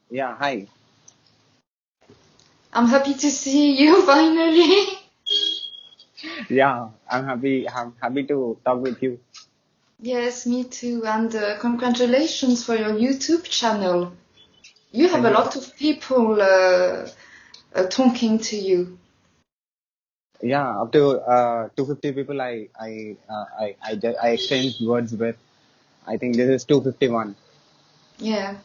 Yeah, hi. I'm happy to see you finally. Yeah, I'm happy to talk with you. Yes, me too. And congratulations for your YouTube channel. You have Thank a you. lot of people talking to you. Yeah, up to 250 people I exchanged words with. I think this is 251. Yeah,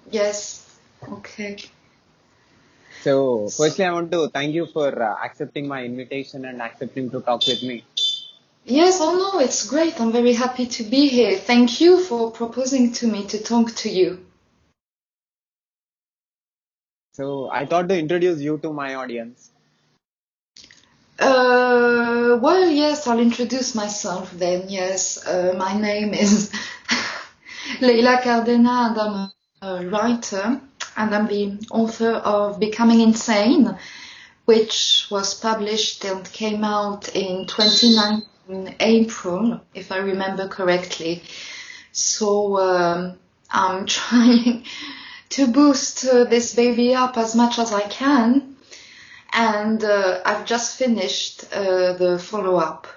yes. Okay. So, firstly, I want to thank you for accepting my invitation and accepting to talk with me. Yes, oh no, it's great. I'm very happy to be here. Thank you for proposing to me to talk to you. So, I thought to introduce you to my audience. Well, yes, I'll introduce myself then. Yes, my name is Leyla Cardena, and I'm a writer, and I'm the author of Becoming Insane, which was published and came out in 2019 April, if I remember correctly. So I'm trying to boost this baby up as much as I can. And I've just finished the follow-up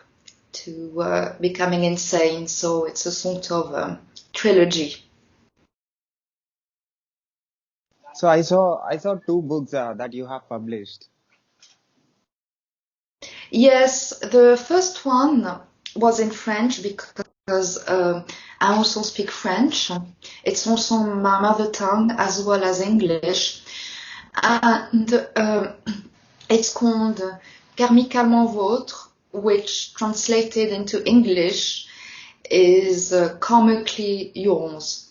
to Becoming Insane, so it's a sort of trilogy. So, I saw two books that you have published. Yes, the first one was in French because I also speak French. It's also my mother tongue as well as English. And it's called Karmicalement Vôtre, which translated into English is Karmically Yours.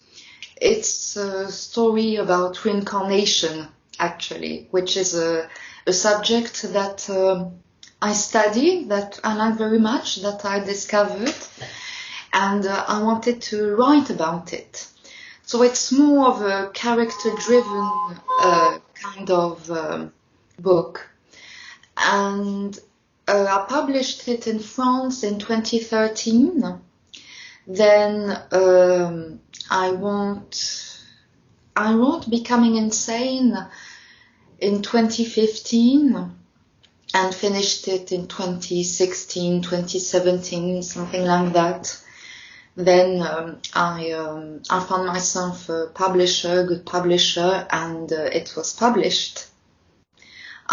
It's a story about reincarnation, actually, which is a subject that I study, that I like very much, that I discovered, and I wanted to write about it. So it's more of a character-driven kind of book. And I published it in France in 2013. Then I wrote Becoming Insane in 2015 and finished it in 2016, 2017, something like that. Then I found myself a publisher, good publisher, and it was published.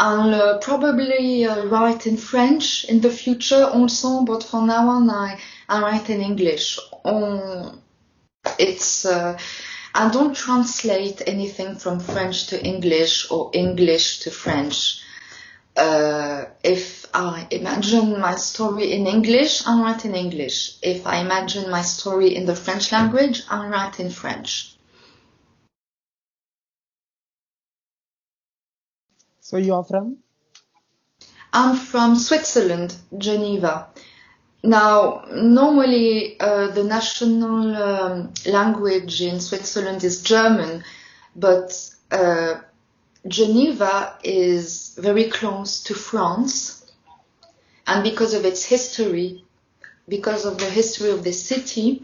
I'll probably write in French in the future also, but for now on I write in English. It's I don't translate anything from French to English or English to French. If I imagine my story in English, I'll write in English. If I imagine my story in the French language, I'll write in French. So, you are from? I'm from Switzerland, Geneva. Now, normally the national language in Switzerland is German, but Geneva is very close to France, and because of its history, because of the history of the city,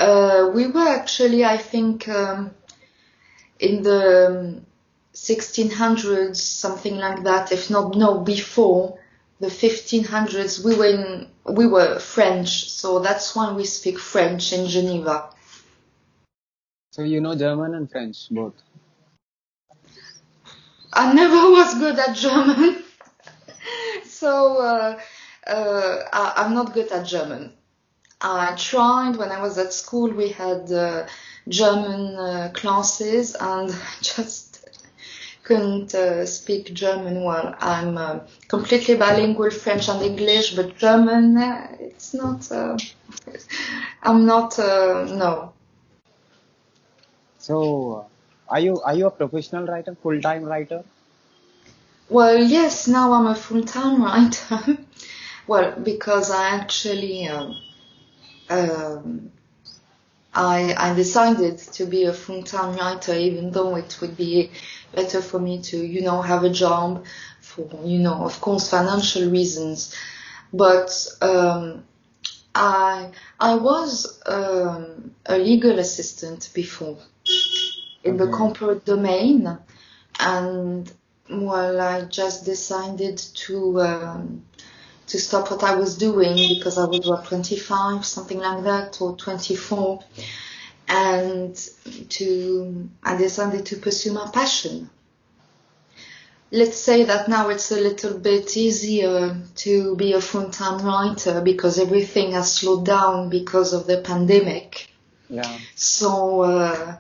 we were actually, I think, in the 1600s, something like that, if not no before the 1500s, we were French, so that's why we speak French in Geneva. So, you know German and French both. I never was good at German, so I'm not good at German. I tried when I was at school. We had German classes, and I just couldn't speak German well. I'm completely bilingual, French and English, but German, it's not. I'm not. No. So, are you a professional writer, full-time writer? Well, yes. Now I'm a full-time writer. Well, because I actually um, I decided to be a full-time writer, even though it would be better for me to, have a job for, of course, financial reasons. But I was a legal assistant before. in the Okay. corporate domain, and well, I just decided to stop what I was doing because I was 25, something like that, or 24, and I decided to pursue my passion. Let's say that now it's a little bit easier to be a full-time writer because everything has slowed down because of the pandemic. Yeah. So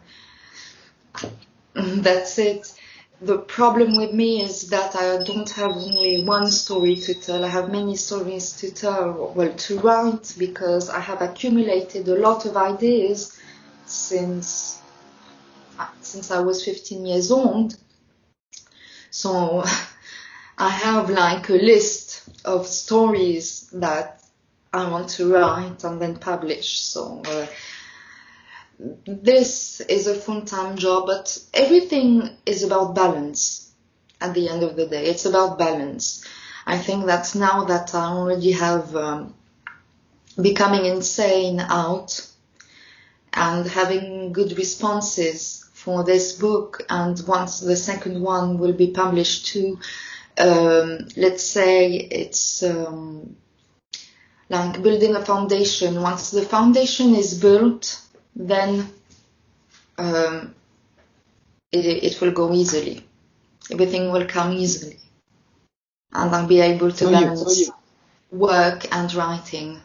that's it. The problem with me is that I don't have only one story to tell. I have many stories to tell, well, to write, because I have accumulated a lot of ideas since I was 15 years old. So I have like a list of stories that I want to write and then publish. So this is a full-time job, but everything is about balance at the end of the day. It's about balance. I think that now that I already have Becoming Insane out and having good responses for this book, and once the second one will be published too, let's say it's like building a foundation. Once the foundation is built, then it will go easily. Everything will come easily, and I'll be able to balance work and writing.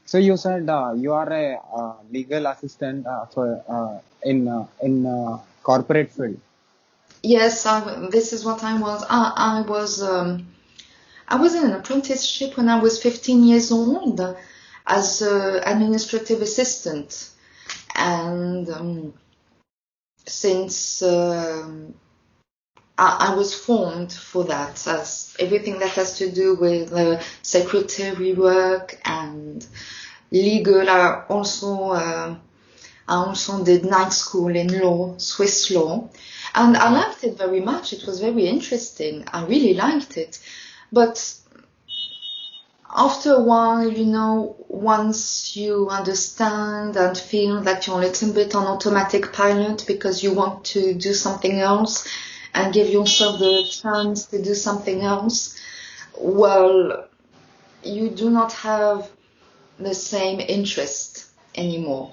So you said you are a legal assistant for in corporate field. Yes, this is what I was. I was in an apprenticeship when I was 15 years old as an administrative assistant, and since I was formed for that, as everything that has to do with secretary work and legal. I also did night school in law, Swiss law, and I liked it very much. It was very interesting. I really liked it. But after a while, once you understand and feel that you're a little bit on automatic pilot because you want to do something else and give yourself the chance to do something else, well, you do not have the same interest anymore.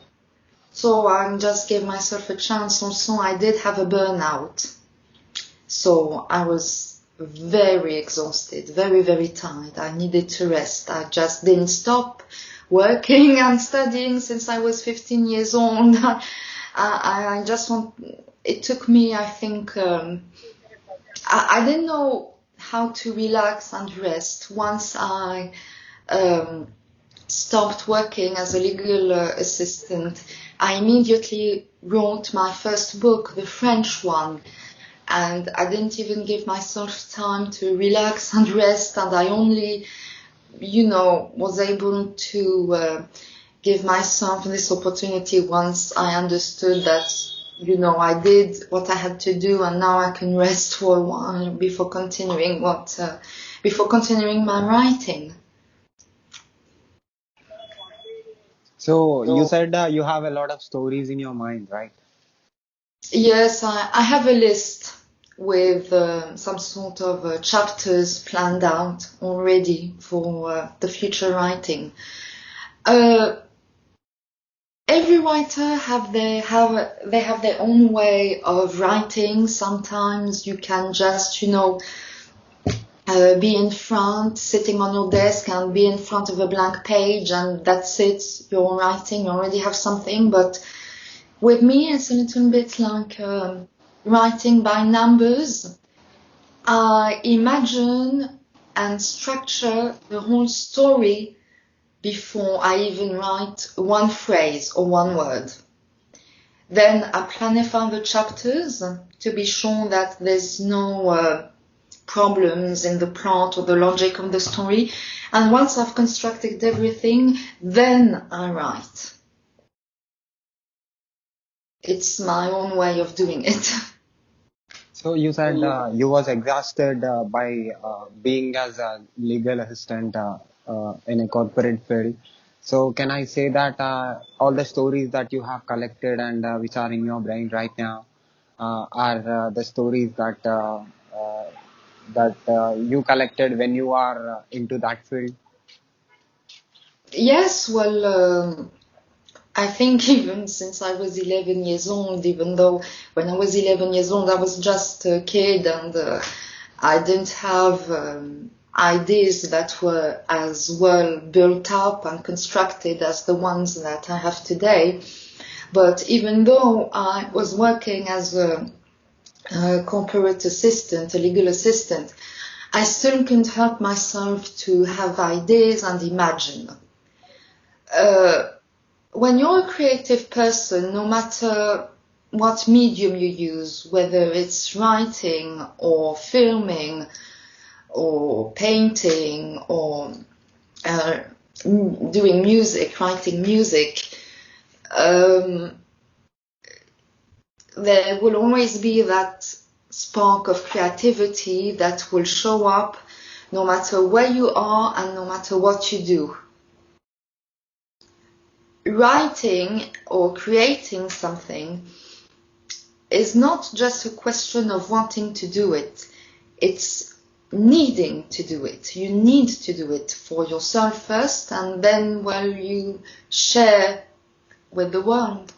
So I just gave myself a chance. Also, I did have a burnout. So I was very exhausted, very, very tired. I needed to rest. I just didn't stop working and studying since I was 15 years old. It took me, I think, I didn't know how to relax and rest. Once I stopped working as a legal assistant, I immediately wrote my first book, the French one, and I didn't even give myself time to relax and rest, and I only, was able to give myself this opportunity once I understood that, I did what I had to do, and now I can rest for a while before continuing my writing. So you said you have a lot of stories in your mind, right? Yes, I have a list with some sort of chapters planned out already for the future writing. Every writer have their own way of writing. Sometimes you can just, be in front, sitting on your desk and be in front of a blank page, and that's it. You're writing, you already have something. But with me, it's a little bit like writing by numbers. I imagine and structure the whole story before I even write one phrase or one word. Then I planify the chapters to be sure that there's no problems in the plot or the logic of the story. And once I've constructed everything, then I write. It's my own way of doing it. So you said you was exhausted by being as a legal assistant in a corporate field. So can I say that all the stories that you have collected and which are in your brain right now are the stories uh, that you collected when you are into that field? Yes, well, I think even since I was 11 years old, even though when I was 11 years old, I was just a kid and I didn't have ideas that were as well built up and constructed as the ones that I have today. But even though I was working as a corporate assistant, a legal assistant, I still couldn't help myself to have ideas and imagine. Uh, when you're a creative person, no matter what medium you use, whether it's writing or filming or painting or uh, doing music, writing music, um, there will always be that spark of creativity that will show up no matter where you are and no matter what you do. Writing or creating something is not just a question of wanting to do it. It's needing to do it. You need to do it for yourself first, and then, well, you share with the world.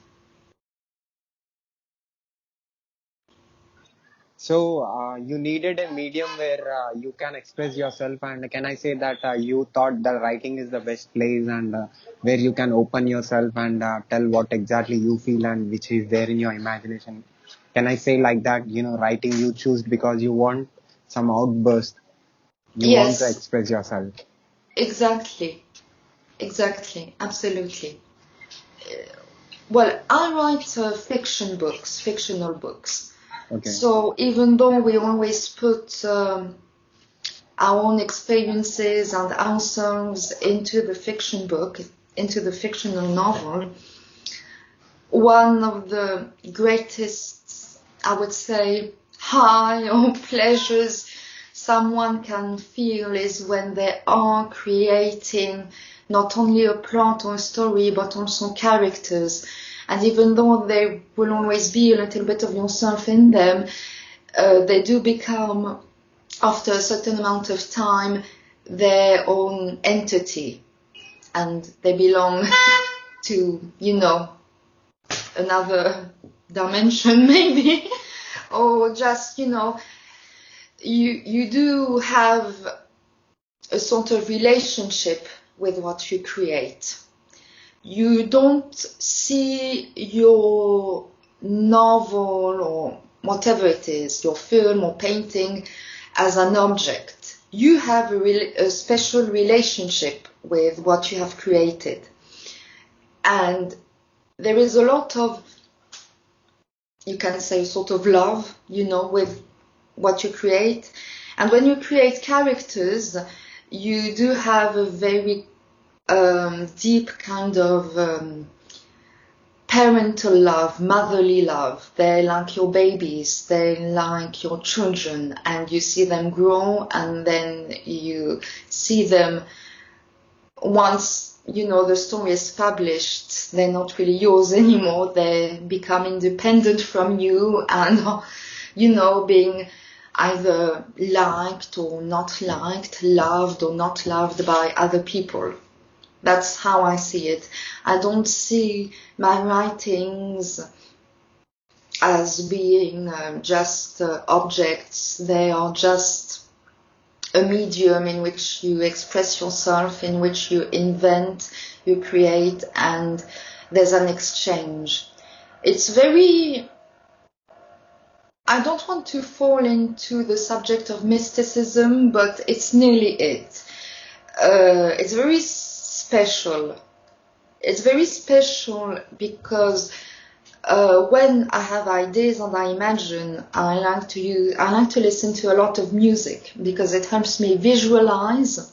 So you needed a medium where you can express yourself, and can I say that you thought that writing is the best place and where you can open yourself and tell what exactly you feel and which is there in your imagination. Can I say like that? You know, writing you choose because you want some outburst. You want to Yes, express yourself. exactly. Exactly. Absolutely. Well, I write fictional books. Okay. So even though we always put our own experiences and ourselves into the fiction book, into the fictional novel, one of the greatest, I would say, high or pleasures someone can feel is when they are creating not only a plot or a story, but also characters. And even though there will always be a little bit of yourself in them, they do become, after a certain amount of time, their own entity. And they belong to, another dimension maybe. Or just, you do have a sort of relationship with what you create. You don't see your novel or whatever it is, your film or painting, as an object. You have a special relationship with what you have created. And there is a lot of, you can say, sort of love, with what you create. And when you create characters, you do have a very deep kind of parental love, motherly love. They're like your babies, they're like your children, and you see them grow, and then you see them once, the story is published, they're not really yours anymore. They become independent from you and, being either liked or not liked, loved or not loved by other people. That's how I see it. I don't see my writings as being just objects. They are just a medium in which you express yourself, in which you invent, you create, and there's an exchange. It's very... I don't want to fall into the subject of mysticism, but it's nearly it. It's very special. It's very special because when I have ideas and I imagine, I like to listen to a lot of music because it helps me visualize.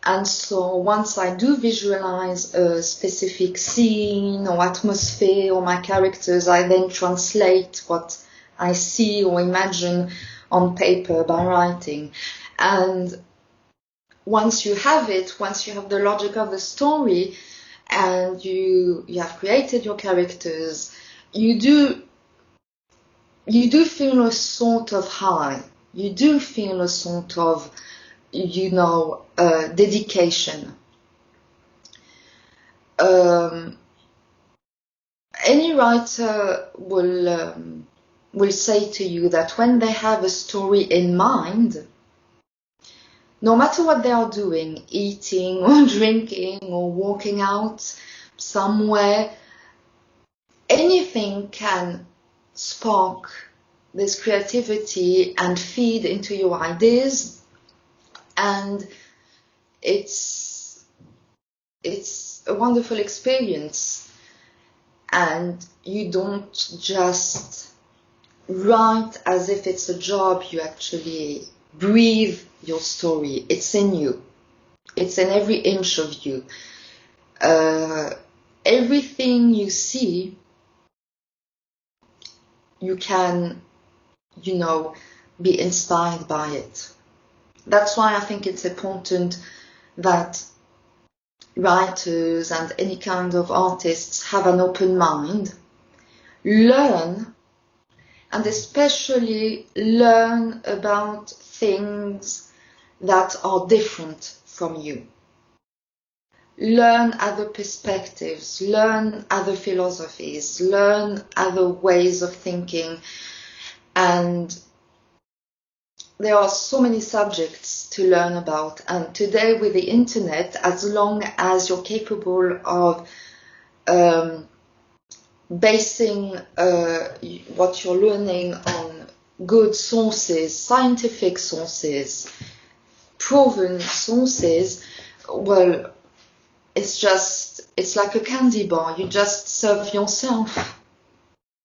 And so once I do visualize a specific scene or atmosphere or my characters, I then translate what I see or imagine on paper by writing. And once you have it, once you have the logic of the story, and you have created your characters, you do feel a sort of high. You do feel a sort of, dedication. Any writer will say to you that when they have a story in mind, no matter what they are doing, eating or drinking or walking out somewhere, anything can spark this creativity and feed into your ideas, and it's a wonderful experience. And you don't just write as if it's a job. You actually breathe your story. It's in you. It's in every inch of you. Everything you see, you can, be inspired by it. That's why I think it's important that writers and any kind of artists have an open mind, learn, and especially learn about things that are different from you. Learn other perspectives, learn other philosophies, learn other ways of thinking. And there are so many subjects to learn about, and today with the internet, as long as you're capable of basing what you're learning on good sources, scientific sources, proven sources, well, it's like a candy bar. You just serve yourself.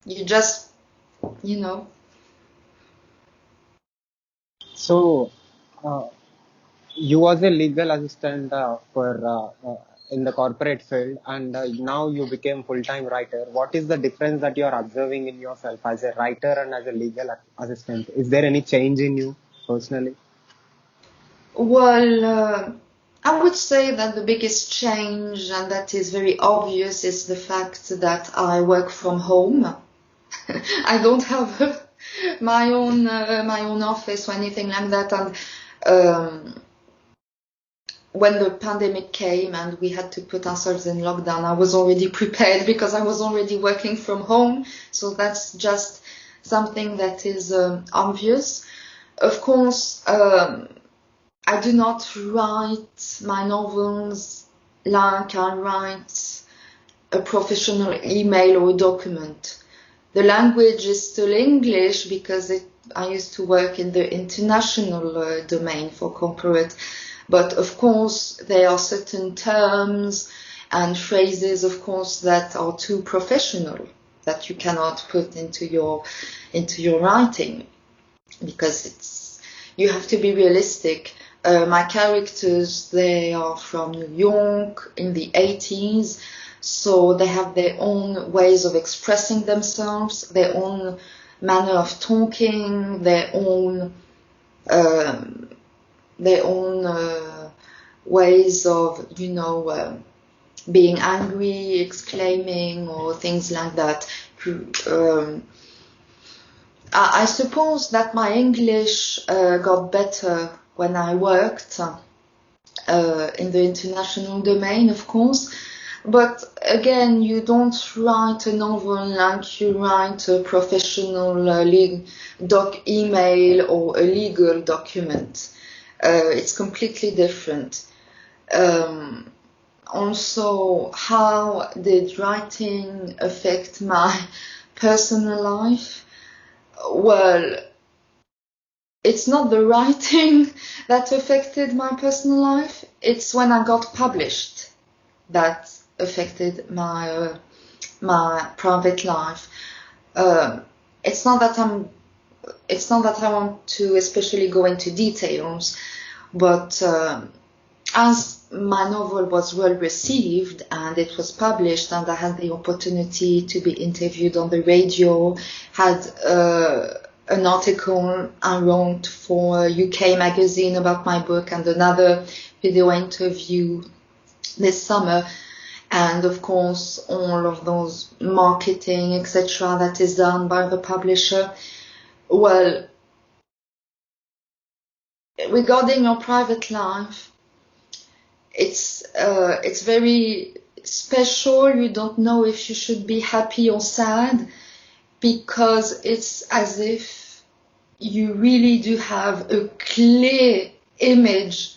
You just, So, you was a legal assistant in the corporate field, and now you became full-time writer. What is the difference that you are observing in yourself as a writer and as a legal assistant? Is there any change in you personally? Well, I would say that the biggest change, and that is very obvious, is the fact that I work from home. I don't have my own office or anything like that. And when the pandemic came and we had to put ourselves in lockdown, I was already prepared because I was already working from home. So that's just something that is obvious. Of course, I do not write my novels like I write a professional email or document. The language is still English because I used to work in the international domain for corporate. But of course, there are certain terms and phrases, of course, that are too professional, that you cannot put into your writing, because you have to be realistic. My characters, they are from New York in the 80s, so they have their own ways of expressing themselves, their own manner of talking, their own ways of, being angry, exclaiming, or things like that. I suppose that my English got better when I worked in the international domain, of course. But again, you don't write a novel like you write a professional email or a legal document. It's completely different. Also, how did writing affect my personal life? Well, it's not the writing that affected my personal life. It's when I got published that affected my private life. It's not that I want to especially go into details, but as my novel was well received and it was published, and I had the opportunity to be interviewed on the radio, had an article I wrote for a UK magazine about my book, and another video interview this summer, and of course all of those marketing, etc., that is done by the publisher. Well, regarding your private life, it's very special. You don't know if you should be happy or sad, because it's as if you really do have a clear image,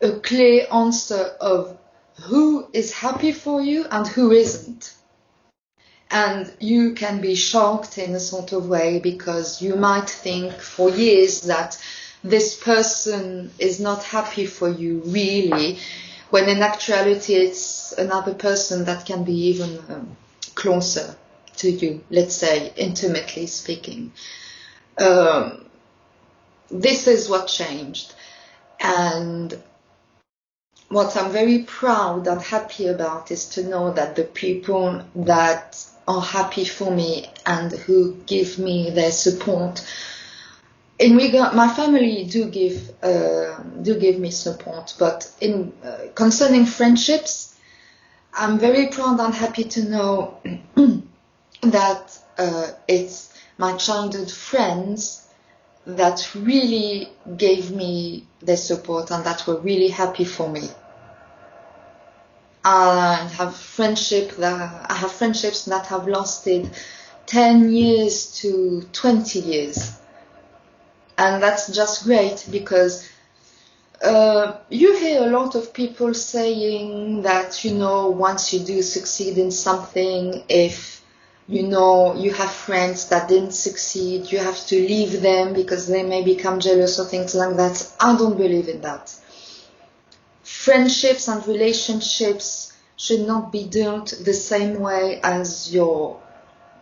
a clear answer of who is happy for you and who isn't. And you can be shocked in a sort of way, because you might think for years that this person is not happy for you really, when in actuality it's another person that can be even closer to you, let's say, intimately speaking. This is what changed. And what I'm very proud and happy about is to know that the people that are happy for me and who give me their support, in regard, my family do give me support, but in concerning friendships, I'm very proud and happy to know that it's my childhood friends that really gave me their support and that were really happy for me. I have friendships that have lasted 10 years to 20 years. And that's just great, because you hear a lot of people saying that, once you do succeed in something, if, you have friends that didn't succeed, you have to leave them because they may become jealous or things like that. I don't believe in that. Friendships and relationships should not be dealt the same way as you're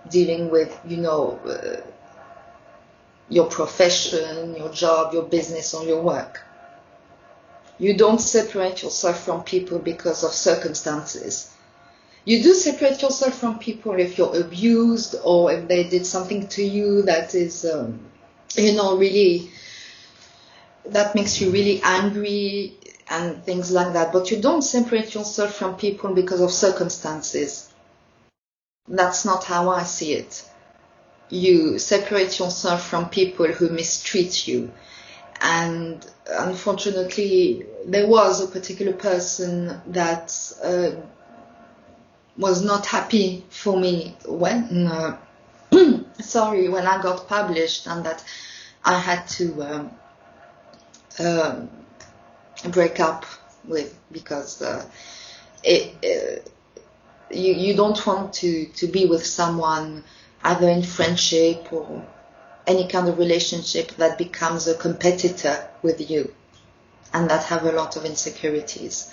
dealing with, your profession, your job, your business, or your work. You don't separate yourself from people because of circumstances. You do separate yourself from people if you're abused or if they did something to you that is, really, that makes you really angry and things like that. But you don't separate yourself from people because of circumstances. That's not how I see it. You separate yourself from people who mistreat you. And unfortunately, there was a particular person that was not happy for me when I got published, and that I had to break up with, because you don't want to be with someone either in friendship or any kind of relationship that becomes a competitor with you and that have a lot of insecurities,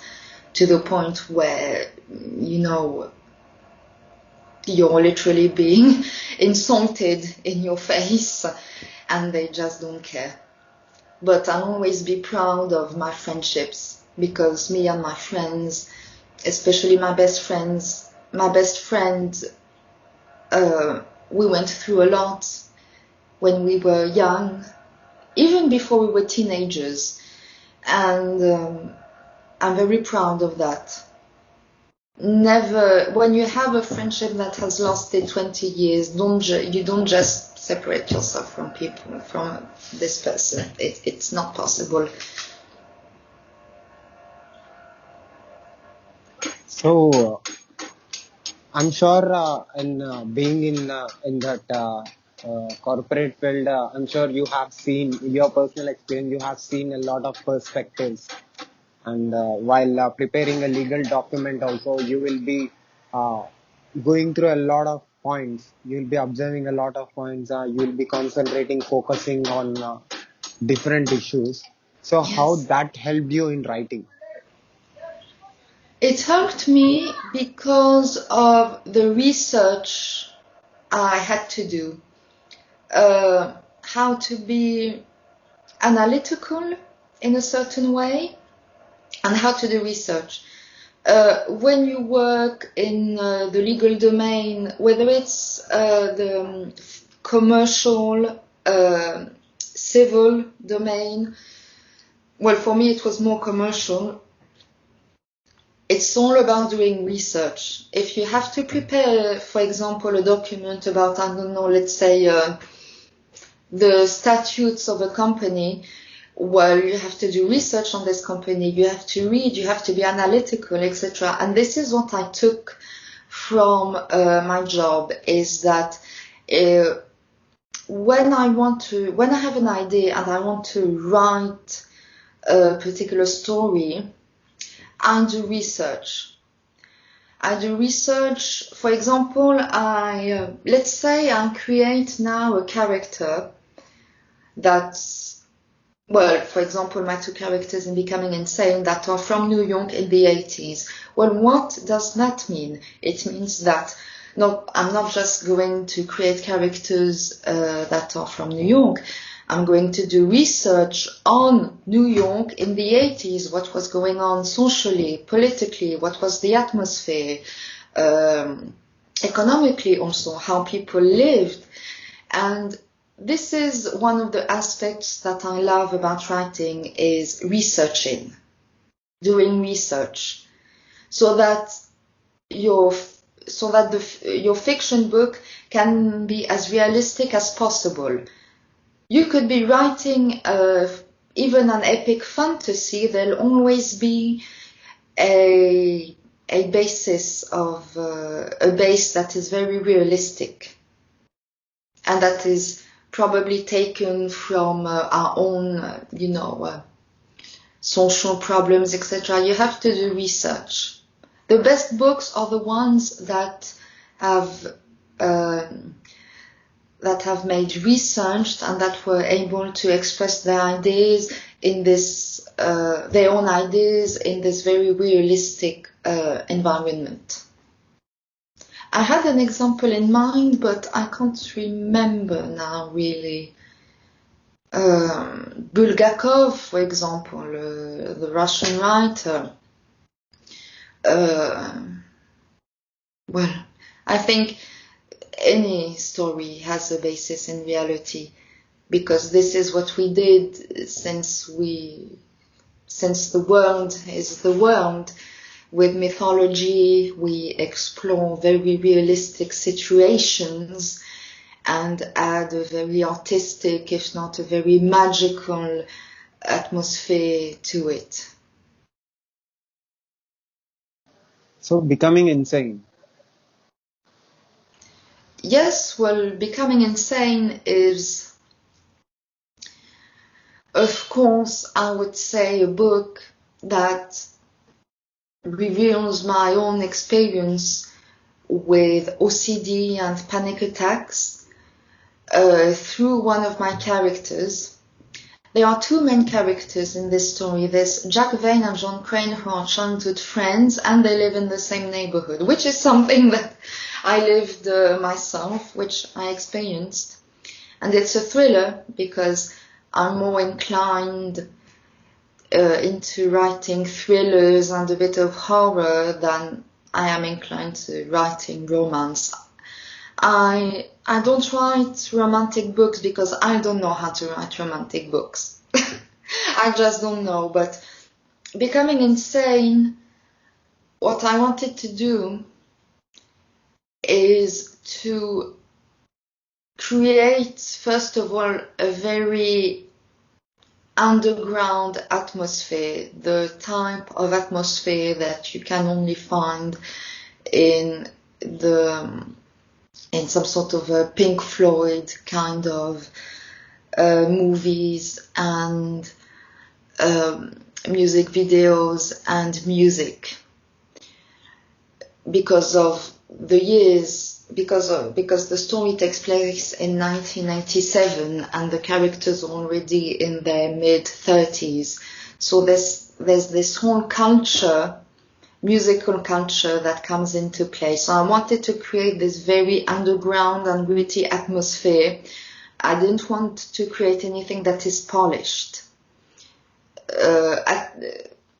to the point where, you're literally being insulted in your face and they just don't care. But I'll always be proud of my friendships, because me and my friends, especially my best friend, we went through a lot when we were young, even before we were teenagers, and I'm very proud of that. Never, when you have a friendship that has lasted 20 years, you don't just separate yourself from people, from this person. It's not possible. So I'm sure in being in that corporate field, I'm sure you have seen, in your personal experience, you have seen a lot of perspectives. And while preparing a legal document also, you will be going through a lot of points. You will be observing a lot of points. You will be concentrating, focusing on different issues. So how Yes. that helped you in writing? It helped me because of the research I had to do. How to be analytical in a certain way, and how to do research. When you work in the legal domain, whether it's the commercial civil domain. Well, for me, it was more commercial. It's all about doing research. If you have to prepare, for example, a document about, I don't know, let's say the statutes of a company, well, you have to do research on this company, you have to read, you have to be analytical, etc. And this is what I took from my job, is that when I have an idea and I want to write a particular story, I do research. For example, let's say I create now a character that's, well, for example, my two characters in Becoming Insane that are from New York in the 80s. Well, what does that mean? It means that no, I'm not just going to create characters that are from New York. I'm going to do research on New York in the 80s, what was going on socially, politically, what was the atmosphere, economically also, how people lived. And this is one of the aspects that I love about writing, is researching, doing research, so that your fiction book can be as realistic as possible. You could be writing even an epic fantasy. There'll always be a base that is very realistic, and that is probably taken from our own, social problems, etc. You have to do research. The best books are the ones that have made research and that were able to express their ideas in this, their own ideas in this very realistic environment. I had an example in mind, but I can't remember now really. Bulgakov, for example, the Russian writer. Well, I think any story has a basis in reality, because this is what we did since the world is the world. With mythology, we explore very realistic situations and add a very artistic, if not a very magical atmosphere to it. So, Becoming Insane. Yes, well, Becoming Insane is, of course, I would say, a book that reveals my own experience with OCD and panic attacks through one of my characters. There are two main characters in this story. There's Jack Vane and John Crane, who are childhood friends, and they live in the same neighborhood, which is something that I lived myself, which I experienced. And it's a thriller because I'm more inclined into writing thrillers and a bit of horror than I am inclined to writing romance. I don't write romantic books because I don't know how to write romantic books. I just don't know. But Becoming Insane, what I wanted to do is to create, first of all, a very underground atmosphere, the type of atmosphere that you can only find in some sort of a Pink Floyd kind of movies and music videos and music, because of the years, because the story takes place in 1987 and the characters are already in their mid-30s. So there's this whole culture, musical culture, that comes into play. So I wanted to create this very underground and gritty atmosphere. I didn't want to create anything that is polished.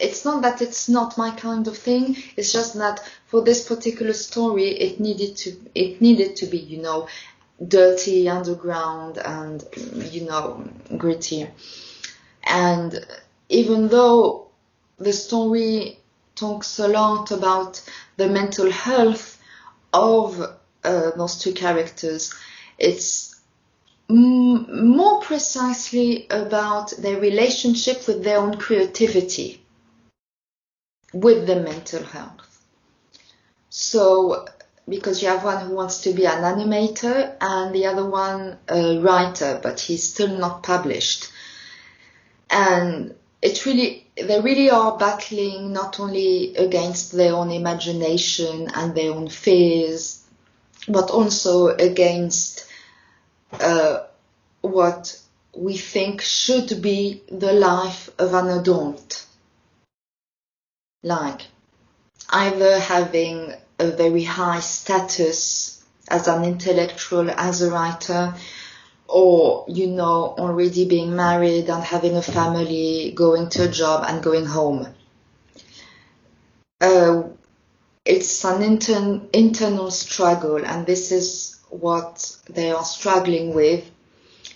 It's not that it's not my kind of thing. It's just that for this particular story, it needed to be, dirty, underground, and gritty. And even though the story talks a lot about the mental health of those two characters, it's more precisely about their relationship with their own creativity, with the mental health. So, because you have one who wants to be an animator and the other one a writer, but he's still not published. And they really are battling not only against their own imagination and their own fears, but also against what we think should be the life of an adult. Like either having a very high status as an intellectual, as a writer, or, already being married and having a family, going to a job and going home. It's an internal struggle, and this is what they are struggling with,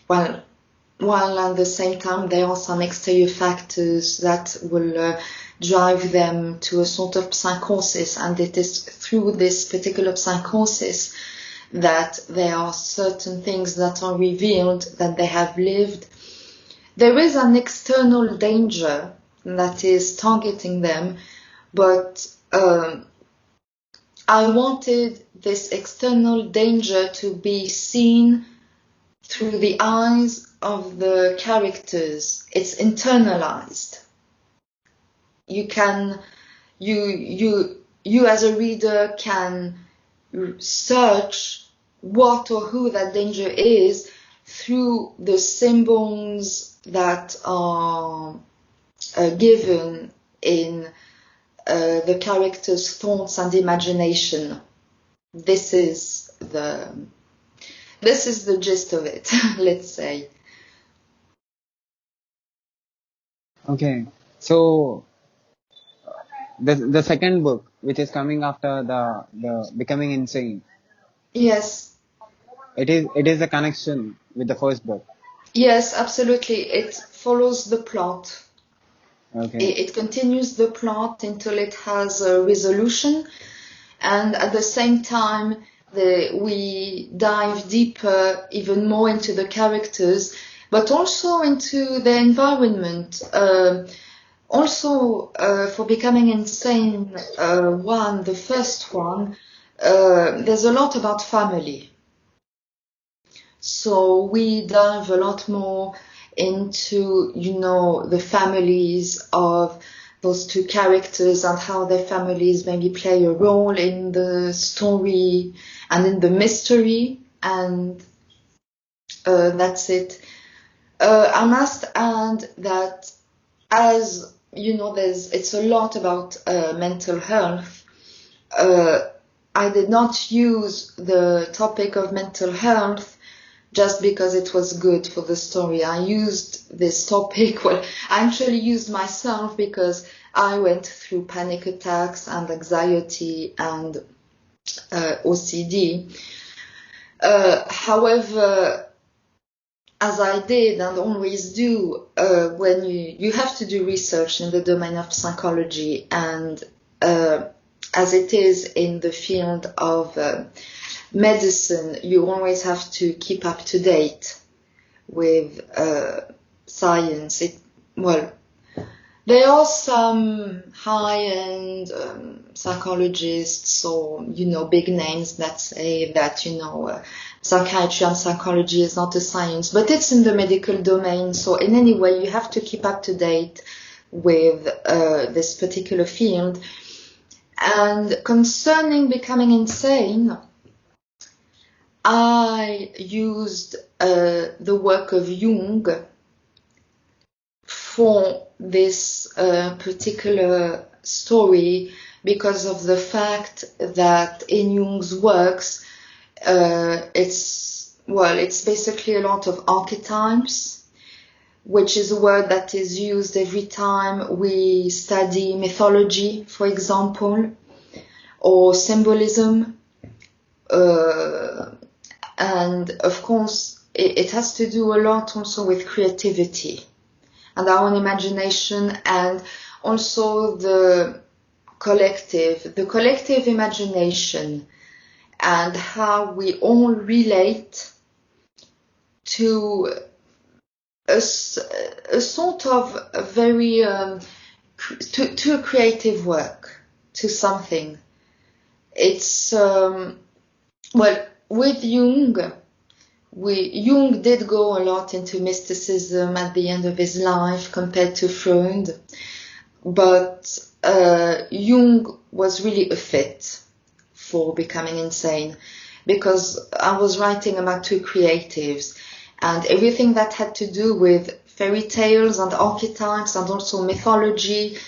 while at the same time there are some exterior factors that will drive them to a sort of psychosis, and it is through this particular psychosis that there are certain things that are revealed that they have lived. There is an external danger that is targeting them, but I wanted this external danger to be seen through the eyes of the characters. It's internalized. You as a reader can search what or who that danger is through the symbols that are given in the character's thoughts and imagination. This is the gist of it, let's say. Okay, so the second book, which is coming after the Becoming Insane. Yes. It is a connection with the first book. Yes, absolutely. It follows the plot. Okay. It continues the plot until it has a resolution, and at the same time we dive deeper, even more into the characters, but also into the environment. For Becoming Insane, the first one, there's a lot about family. So we dive a lot more into, the families of those two characters and how their families maybe play a role in the story and in the mystery, and that's it. I must add that, as it's a lot about mental health. I did not use the topic of mental health just because it was good for the story. I used this topic, I actually used myself because I went through panic attacks and anxiety and OCD. However, as I did and always do, when you have to do research in the domain of psychology, and as it is in the field of medicine, you always have to keep up to date with science. There are some high-end psychologists or, big names that say that, psychiatry and psychology is not a science, but it's in the medical domain. So in any way, you have to keep up to date with this particular field. And concerning Becoming Insane, I used the work of Jung for this particular story because of the fact that in Jung's works, it's basically a lot of archetypes, which is a word that is used every time we study mythology, for example, or symbolism. And of course, it has to do a lot also with creativity and our own imagination, and also the collective imagination, and how we all relate to a sort of a very to a creative work, to something. It's well, with Jung, Jung did go a lot into mysticism at the end of his life compared to Freud, but Jung was really a fit for becoming insane, because I was writing about two creatives, and everything that had to do with fairy tales and archetypes and also mythology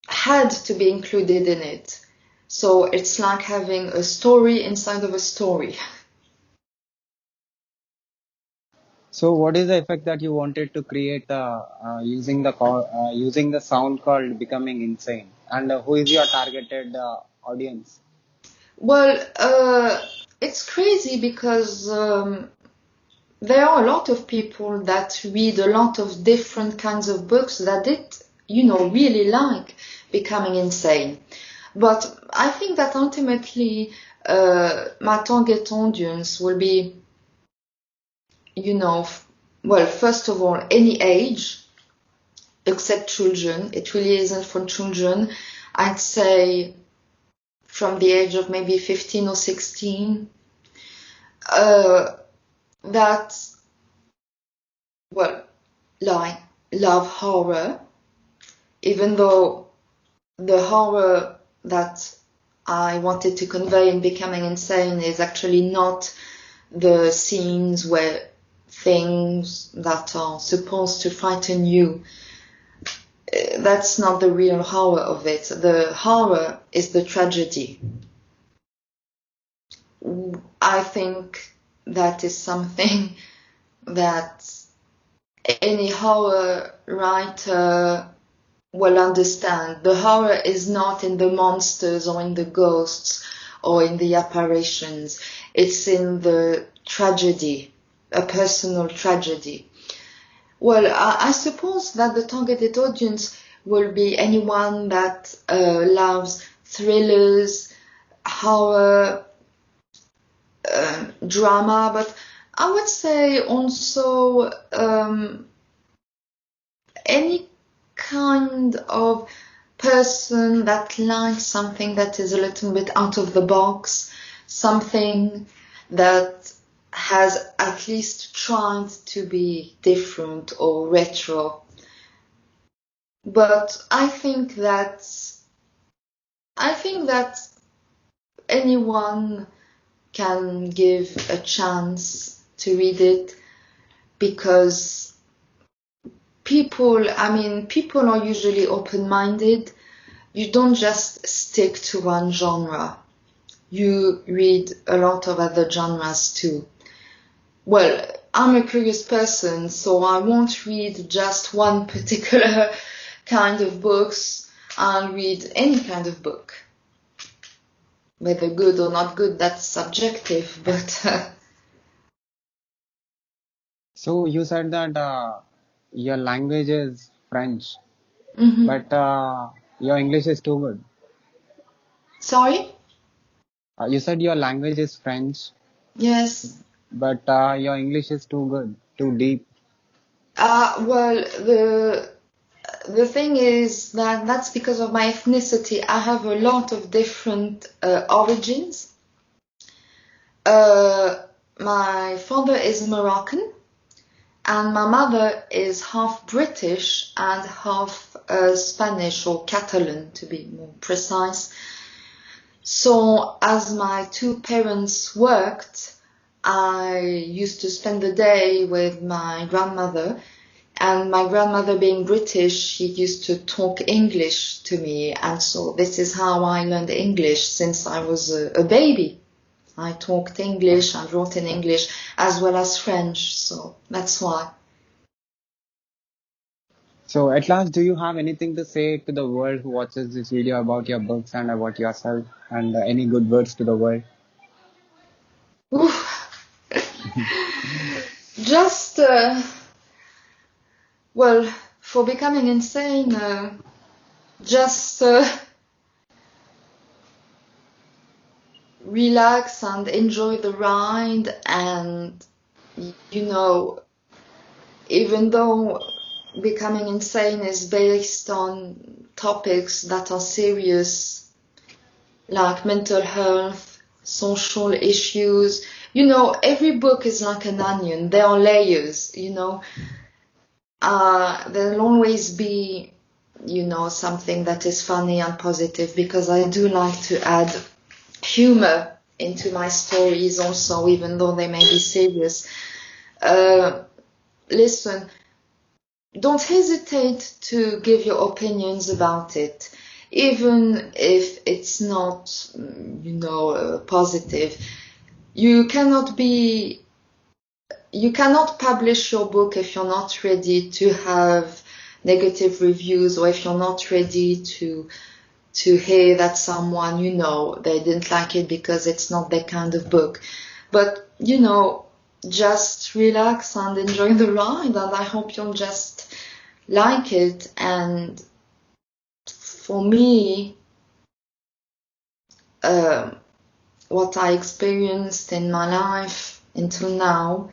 had to be included in it. So it's like having a story inside of a story. So, what is the effect that you wanted to create using the sound called "Becoming Insane"? And who is your targeted audience? Well, it's crazy because there are a lot of people that read a lot of different kinds of books that really like Becoming Insane. But I think that ultimately my target audience will be, well, first of all, any age except children. It really isn't for children. I'd say from the age of maybe 15 or 16. That, well, like, love horror, even though the horror that I wanted to convey in Becoming Insane is actually not the scenes where things that are supposed to frighten you. That's not the real horror of it. The horror is the tragedy. I think that is something that any horror writer will understand. The horror is not in the monsters or in the ghosts or in the apparitions. It's in the tragedy, a personal tragedy. Well, I suppose that the targeted audience will be anyone that loves thrillers, horror, drama, but I would say also any kind of person that likes something that is a little bit out of the box, something that has at least tried to be different or retro. But I think that anyone can give a chance to read it, because people are usually open-minded. You don't just stick to one genre. You read a lot of other genres too. Well, I'm a curious person, so I won't read just one particular kind of books. I'll read any kind of book. Whether good or not good, that's subjective, but So, you said that your language is French, Mhm. but your English is too good. Sorry? You said your language is French, Yes. but your English is too good, too deep. Well, the thing is that that's because of my ethnicity. I have a lot of different origins. My father is Moroccan, and my mother is half British and half Spanish, or Catalan to be more precise. So as my two parents worked, I used to spend the day with my grandmother, and my grandmother being British, she used to talk English to me, and so this is how I learned English since I was a baby. I talked English and wrote in English as well as French, so that's why. So, at last, do you have anything to say to the world who watches this video about your books and about yourself, and any good words to the world? Oof. Just, well, for becoming insane, just relax and enjoy the ride, and you know, even though becoming insane is based on topics that are serious, like mental health, social issues, you know, every book is like an onion. There are layers, you know. There'll always be, you know, something that is funny and positive, because I do like to add humor into my stories also, even though they may be serious. Listen, don't hesitate to give your opinions about it, even if it's not, you know, positive. You cannot publish your book if you're not ready to have negative reviews, or if you're not ready to hear that someone, you know, they didn't like it because it's not their kind of book. But, you know, just relax and enjoy the ride, and I hope you'll just like it. And for me, what I experienced in my life until now,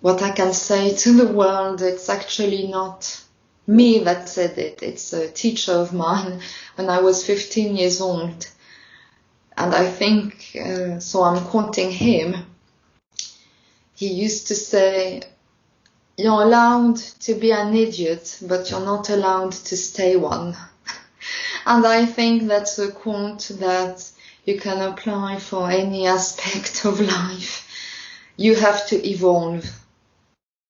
what I can say to the world, it's actually not me that said it. It's a teacher of mine when I was 15 years old. And I think, so I'm quoting him. He used to say, "You're allowed to be an idiot, but you're not allowed to stay one." And I think that's a quote that you can apply for any aspect of life. You have to evolve.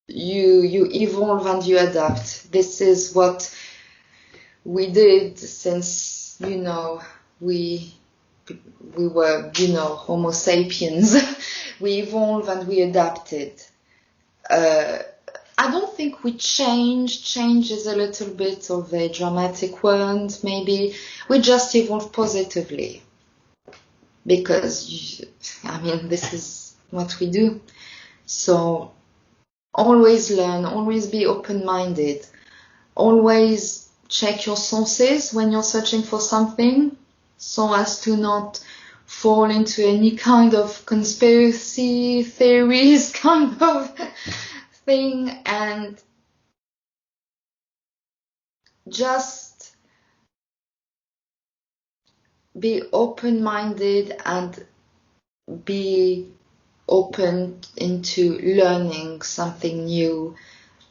You evolve and you adapt. This is what we did since, you know, we were, you know, Homo sapiens. We evolved and we adapted. I don't think we changed. Change is a little bit of a dramatic word, maybe. We just evolved positively. Because, I mean, this is what we do. So, always learn, always be open-minded, always check your sources when you're searching for something, so as to not fall into any kind of conspiracy theories kind of thing, and just be open-minded and be open into learning something new,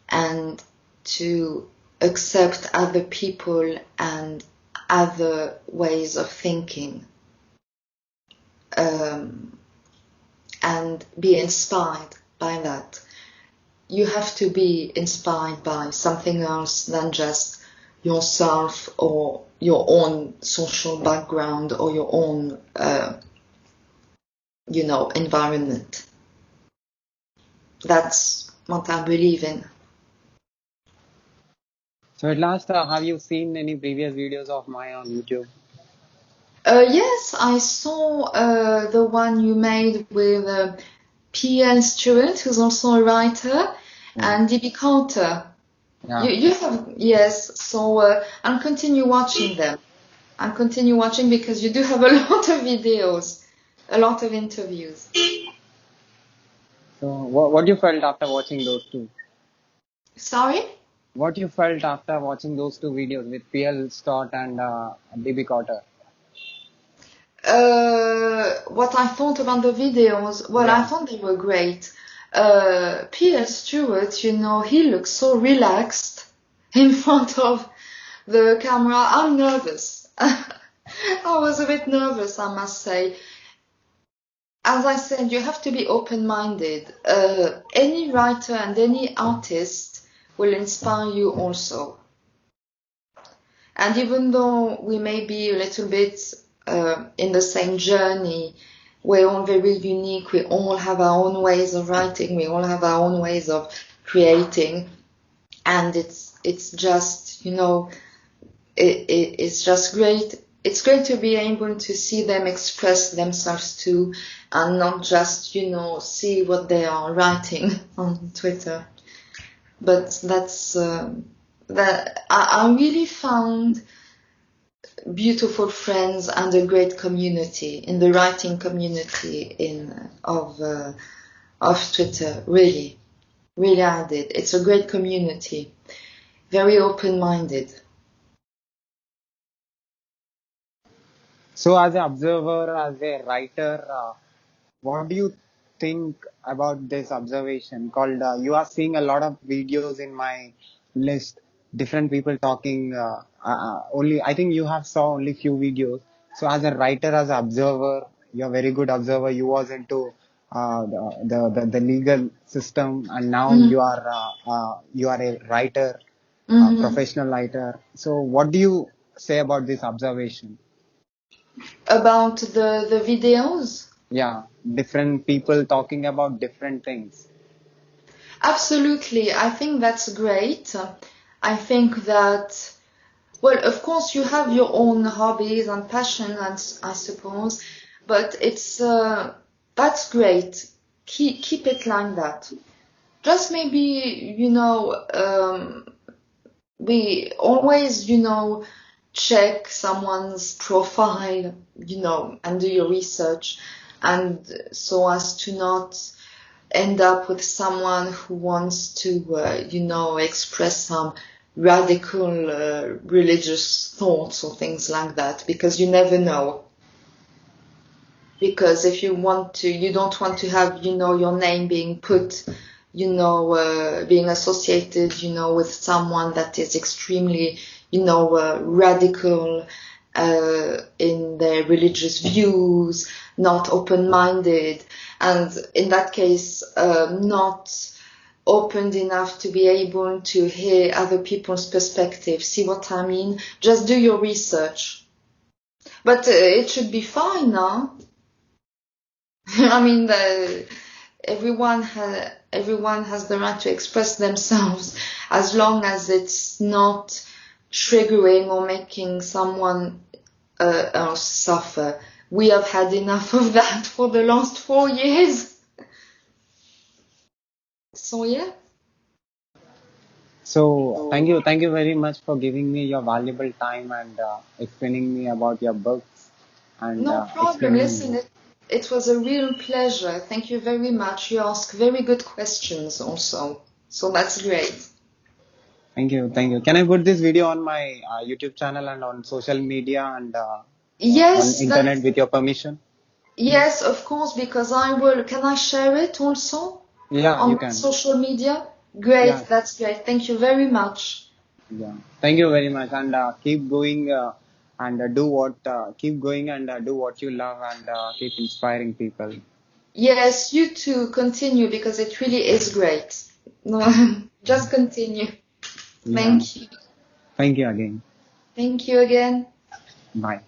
and to accept other people and other ways of thinking, and be inspired by that. You have to be inspired by something else than just yourself or your own social background or your own you know, environment. That's what I believe in. So at last, have you seen any previous videos of mine on YouTube? Yes, I saw the one you made with P.L. Stewart, who's also a writer, and D.B. Carter. Yeah. You have, yes, so I'll continue watching them. I'll continue watching because you do have a lot of videos, a lot of interviews. So what you felt after watching those two? Sorry? What you felt after watching those two videos with PL Stott and DB Cotter? What I thought about the videos, well, I Yeah. thought they were great. P.L. Stewart, you know, he looks so relaxed in front of the camera. I'm nervous. I was a bit nervous, I must say. As I said, you have to be open-minded. Any writer and any artist will inspire you also. And even though we may be a little bit in the same journey, we're all very unique. We all have our own ways of writing. We all have our own ways of creating. And it's just, you know, it's just great it's great to be able to see them express themselves too, and not just, see what they are writing on Twitter. But that's that I really found beautiful friends and a great community in the writing community of Twitter. Really, really I did. It's a great community, very open-minded. So, as an observer, as a writer, what do you think about this observation called you are seeing a lot of videos in my list, different people talking, only I think you have saw only few videos. So as a writer, as an observer, you're a very good observer. You was into the legal system, and now Mm-hmm. you are a writer, Mm-hmm. professional writer. So what do you say about this observation? About the videos? Yeah, different people talking about different things. Absolutely. I think that's great. I think that, well, of course, you have your own hobbies and passion, and I suppose, but that's great. Keep it like that. Just maybe, we always, check someone's profile, and do your research, and so as to not end up with someone who wants to, express some radical religious thoughts or things like that, because you never know. Because if you don't want to have, your name being put, being associated, with someone that is extremely, radical in their religious views, not open-minded, and in that case, not opened enough to be able to hear other people's perspectives. See what I mean? Just do your research. But it should be fine now. I mean, everyone has the right to express themselves as long as it's not triggering or making someone else suffer. We have had enough of that for the last 4 years. So yeah. So thank you very much for giving me your valuable time and explaining me about your books and No problem. explaining. Listen, it was a real pleasure. Thank you very much. You ask very good questions also. So that's great. Thank you, thank you. Can I put this video on my YouTube channel and on social media and on Yes, internet with your permission? yes, of course, because I will. Can I share it also Yeah, on you my can. social media? Great, Yeah, that's great. Thank you very much. yeah. Thank you very much and keep going and do what keep going and do what you love and keep inspiring people. Yes, you too. Continue because it really is great. No, just continue. Yeah. Thank you. Thank you again. Thank you again. Bye.